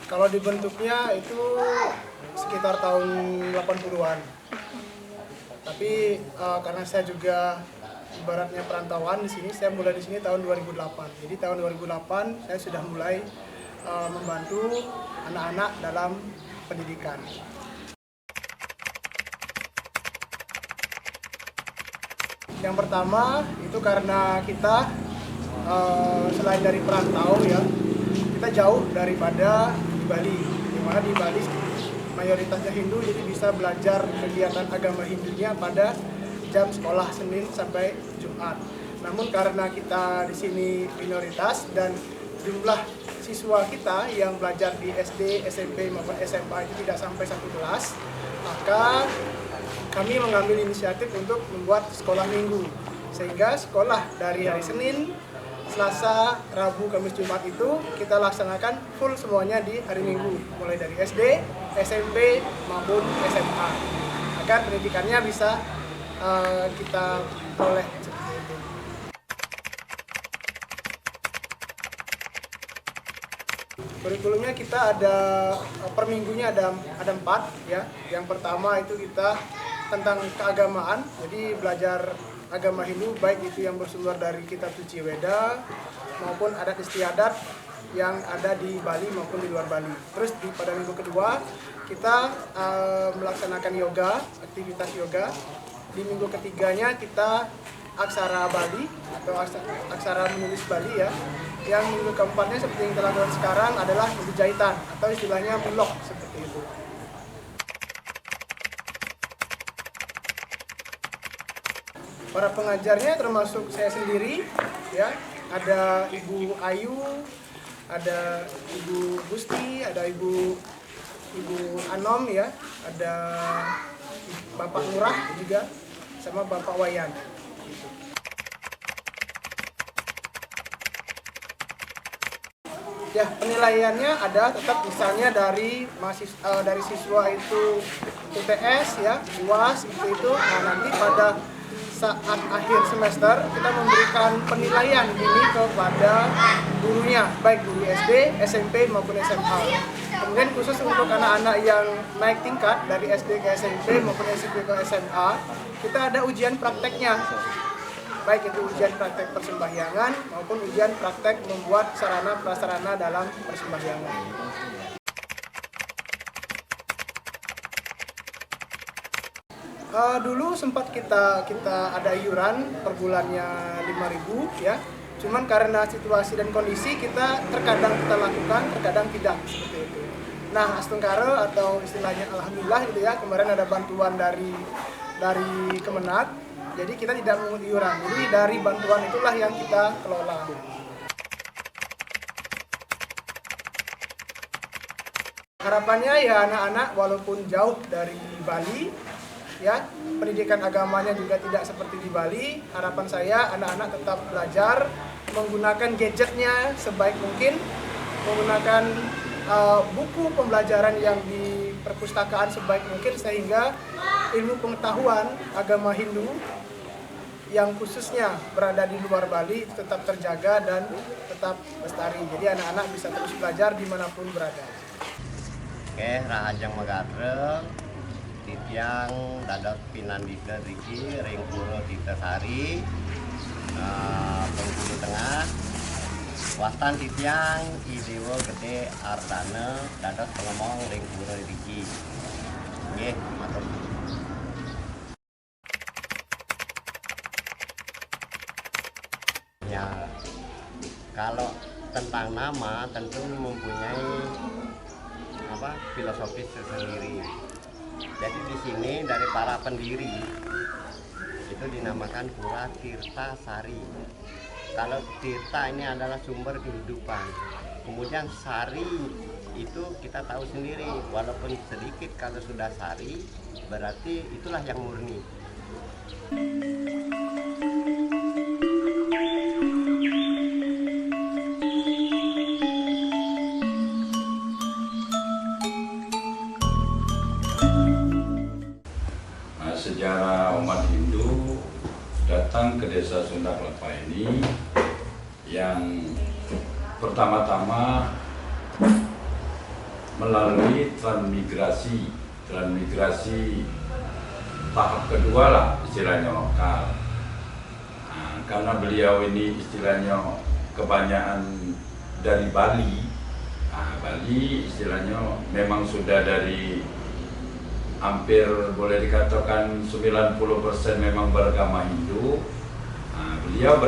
Kalau dibentuknya itu sekitar tahun 80-an. Tapi karena saya juga ibaratnya perantauan di sini, saya mulai di sini tahun 2008. Jadi tahun 2008 saya sudah mulai membantu anak-anak dalam pendidikan. Yang pertama itu karena kita selain dari perantau ya, kita jauh daripada di Bali, dimana di Bali mayoritasnya Hindu, jadi bisa belajar kegiatan agama Hindunya pada jam sekolah Senin sampai Jumat. Namun karena kita di sini minoritas dan jumlah siswa kita yang belajar di SD, SMP maupun SMA itu tidak sampai satu kelas, maka kami mengambil inisiatif untuk membuat sekolah minggu, sehingga sekolah dari hari Senin, Selasa, Rabu, Kamis, Jumat itu kita laksanakan full semuanya di hari Minggu, mulai dari SD, SMP maupun SMA, agar pendidikannya bisa kita peroleh seperti itu. Kurikulumnya kita ada per minggunya ada 4 ya. Yang pertama itu kita tentang keagamaan, jadi belajar agama Hindu, baik itu yang bersumber dari kitab suci Weda maupun adat istiadat yang ada di Bali maupun di luar Bali. Terus pada minggu kedua kita melaksanakan yoga, aktivitas yoga. Di minggu ketiganya kita aksara Bali atau aksara menulis Bali ya. Yang minggu keempatnya seperti yang kita lakukan sekarang adalah minggu jahitan atau istilahnya bulog seperti itu. Para pengajarnya termasuk saya sendiri, ya, ada Ibu Ayu, ada Ibu Gusti, ada Ibu Anom ya, ada Bapak Murah juga, sama Bapak Wayan. Ya, penilaiannya ada tetap misalnya dari siswa itu UTS ya, UAS itu. Nah, nanti pada saat akhir semester kita memberikan penilaian ini kepada gurunya, baik guru SD, SMP maupun SMA. Kemudian khusus untuk anak-anak yang naik tingkat dari SD ke SMP maupun SMP ke SMA, kita ada ujian prakteknya, baik itu ujian praktek persembahyangan maupun ujian praktek membuat sarana prasarana dalam persembahyangan. Dulu sempat kita ada iuran per bulannya 5.000 ya. Cuman karena situasi dan kondisi kita terkadang kita lakukan, terkadang tidak seperti itu. Nah, Astungkara atau istilahnya alhamdulillah gitu ya, kemarin ada bantuan dari Kemenag. Jadi kita tidak mengungut iuran. Jadi dari bantuan itulah yang kita kelola. Harapannya ya anak-anak walaupun jauh dari Bali, ya, pendidikan agamanya juga tidak seperti di Bali. Harapan saya anak-anak tetap belajar menggunakan gadgetnya sebaik mungkin, menggunakan buku pembelajaran yang di perpustakaan sebaik mungkin, sehingga ilmu pengetahuan agama Hindu yang khususnya berada di luar Bali tetap terjaga dan tetap lestari. Jadi anak-anak bisa terus belajar dimanapun berada. Oke, Rahajang Magareng Titiang dadak pinandika Riki Ringpuro Titasari Bengkulu Tengah Wastan Titiang Idewo Gede Ardana dadak pengemong Ringpuro Riki. Nggih, matur. Ya, kalau tentang nama tentu mempunyai filosofis tersendiri. Jadi di sini dari para pendiri itu dinamakan Pura Tirta Sari. Kalau Tirta ini adalah sumber kehidupan. Kemudian sari itu kita tahu sendiri, walaupun sedikit kalau sudah sari berarti itulah yang murni. Nah, sejarah umat Hindu datang ke desa Sunda Kelapa ini yang pertama-tama melalui transmigrasi tahap kedua lah istilahnya lokal. Nah, karena beliau ini istilahnya kebanyakan dari Bali. Nah, Bali istilahnya memang sudah dari hampir boleh dikatakan 90% memang beragama Hindu. Nah, beliau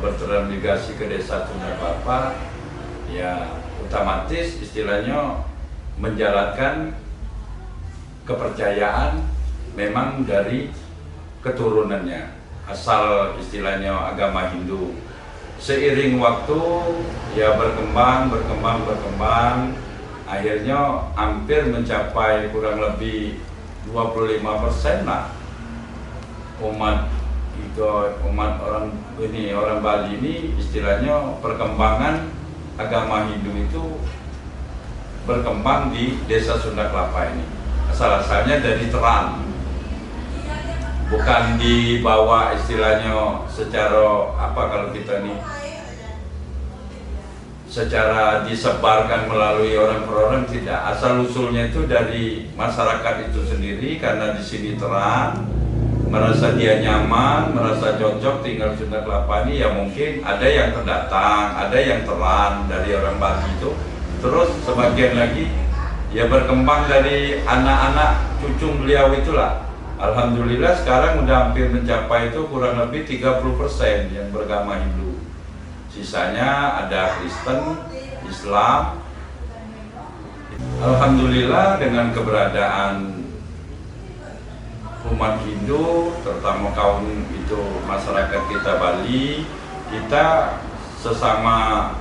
bertransmigrasi ke desa Sunda Kelapa, ya otomatis istilahnya menjalankan kepercayaan memang dari keturunannya, asal istilahnya agama Hindu. Seiring waktu ya berkembang, akhirnya hampir mencapai kurang lebih 25% lah umat orang Bali ini istilahnya perkembangan agama Hindu itu berkembang di desa Sunda Kelapa ini. Asal-asalnya dari Teran, bukan dibawa istilahnya secara apa kalau kita nih secara disebarkan melalui orang per orang, tidak. Asal usulnya itu dari masyarakat itu sendiri, karena di sini Teran merasa dia nyaman, merasa cocok tinggal di Sunda Kelapa ini. Ya mungkin ada yang terdatang, ada yang Teran dari orang Bali itu. Terus sebagian lagi ya berkembang dari anak-anak cucu beliau itulah. Alhamdulillah sekarang udah hampir mencapai itu kurang lebih 30% yang beragama Hindu. Sisanya ada Kristen, Islam. Alhamdulillah dengan keberadaan umat Hindu, terutama kaum itu masyarakat kita Bali, kita sesama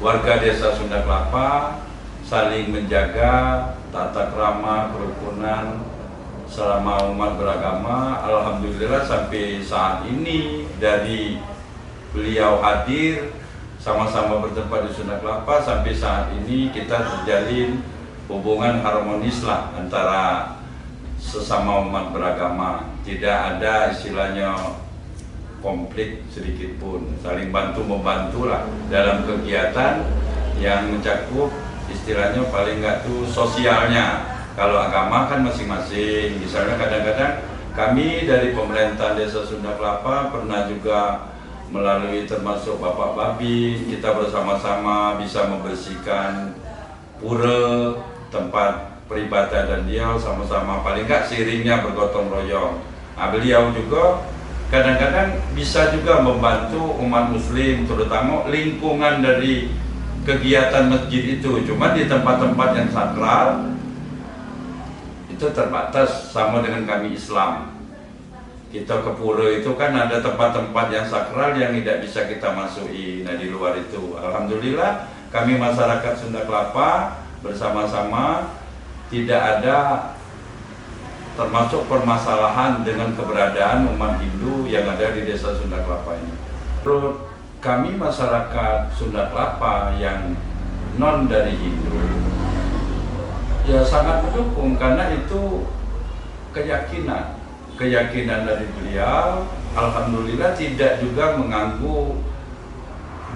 warga desa Sunda Kelapa saling menjaga tata krama kerukunan selama umat beragama. Alhamdulillah sampai saat ini dari beliau hadir sama-sama bertempat di Sunda Kelapa, sampai saat ini kita terjalin hubungan harmonis lah antara sesama umat beragama. Tidak ada istilahnya konflik sedikit pun, saling bantu membantu lah dalam kegiatan yang mencakup istilahnya paling nggak tuh sosialnya. Kalau agama kan masing-masing. Misalnya kadang-kadang kami dari pemerintah desa Sunda Kelapa pernah juga melalui termasuk Bapak Babin, kita bersama-sama bisa membersihkan pura, tempat peribadatan dia sama-sama, paling nggak seiringnya bergotong royong. Nah, beliau juga kadang-kadang bisa juga membantu umat muslim, terutama lingkungan dari kegiatan masjid itu. Cuma di tempat-tempat yang sakral itu terbatas, sama dengan kami Islam. Kita ke pura itu kan ada tempat-tempat yang sakral yang tidak bisa kita masuki. Nah, di luar itu alhamdulillah kami masyarakat Sunda Kelapa bersama-sama tidak ada termasuk permasalahan dengan keberadaan umat Hindu yang ada di desa Sunda Kelapa ini. Menurut kami masyarakat Sunda Kelapa yang non dari Hindu ya sangat mendukung, karena itu keyakinan dari beliau. Alhamdulillah tidak juga mengganggu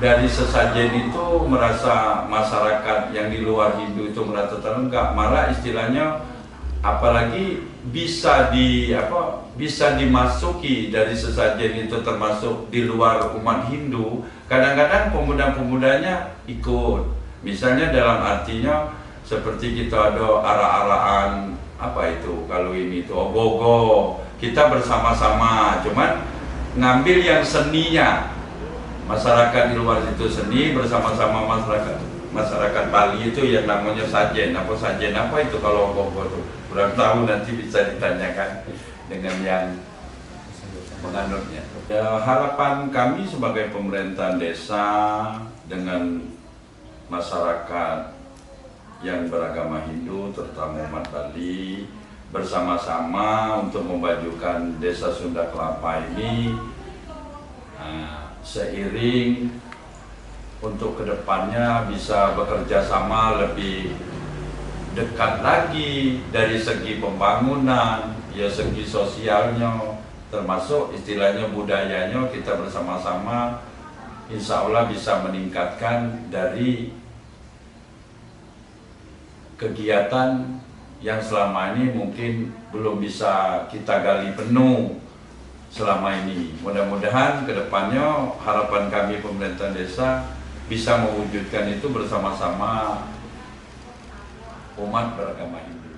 dari sesajen itu, merasa masyarakat yang di luar Hindu itu merasa terenggak, malah istilahnya apalagi bisa dimasuki dari sesajen itu, termasuk di luar umat Hindu. Kadang-kadang pemuda-pemudanya ikut, misalnya dalam artinya seperti kita ada arah-arahan apa itu, kalau ini itu ogogo, kita bersama-sama, cuman ngambil yang seninya. Masyarakat di luar itu seni bersama-sama masyarakat Bali itu yang namanya sajen apa itu kalau ogogo itu kurang tahu, nanti bisa ditanyakan dengan yang menganutnya. Ya, harapan kami sebagai pemerintah desa dengan masyarakat yang beragama Hindu, terutama umat Bali, bersama-sama untuk memajukan Desa Sunda Kelapa ini seiring untuk kedepannya bisa bekerja sama lebih dekat lagi dari segi pembangunan, ya segi sosialnya, termasuk istilahnya budayanya kita bersama-sama insya Allah bisa meningkatkan dari kegiatan yang selama ini mungkin belum bisa kita gali penuh selama ini. Mudah-mudahan kedepannya harapan kami pemerintah desa bisa mewujudkan itu bersama-sama umat beragama Hindu.